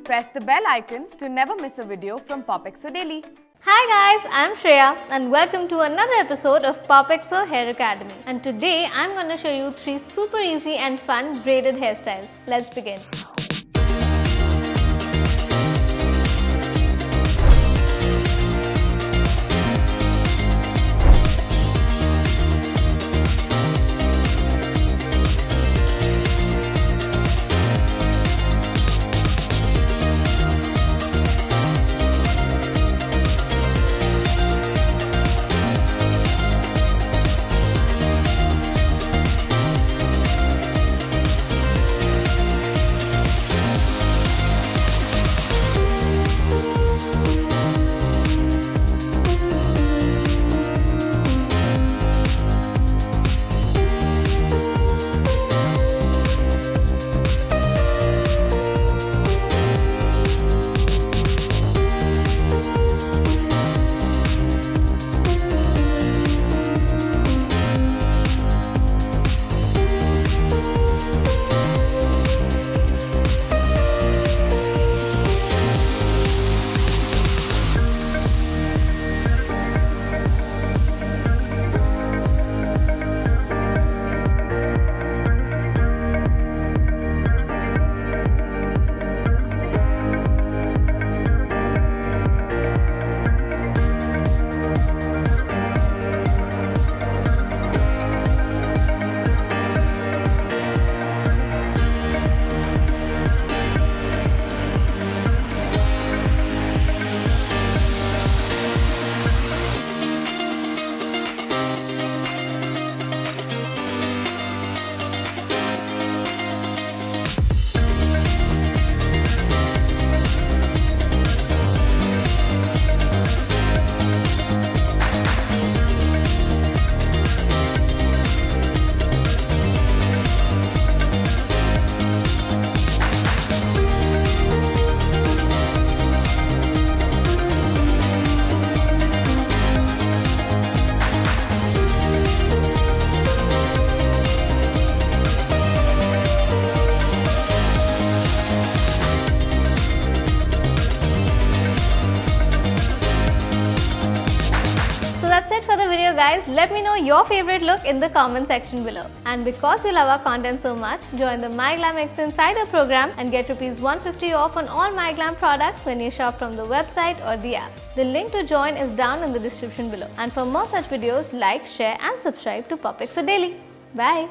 Press the bell icon to never miss a video from POPxo Daily. Hi guys, I'm Shreya and welcome to another episode of POPxo Hair Academy. And today I'm going to show you 3 super easy and fun braided hairstyles. Let's begin. That's it for the video guys. Let me know your favorite look in the comment section below. And because you love our content so much, join the MyGlamm Insider program and get ₹150 off on all MyGlamm products when you shop from the website or the app. The link to join is down in the description below. And for more such videos, like, share and subscribe to POPxo Daily. Bye!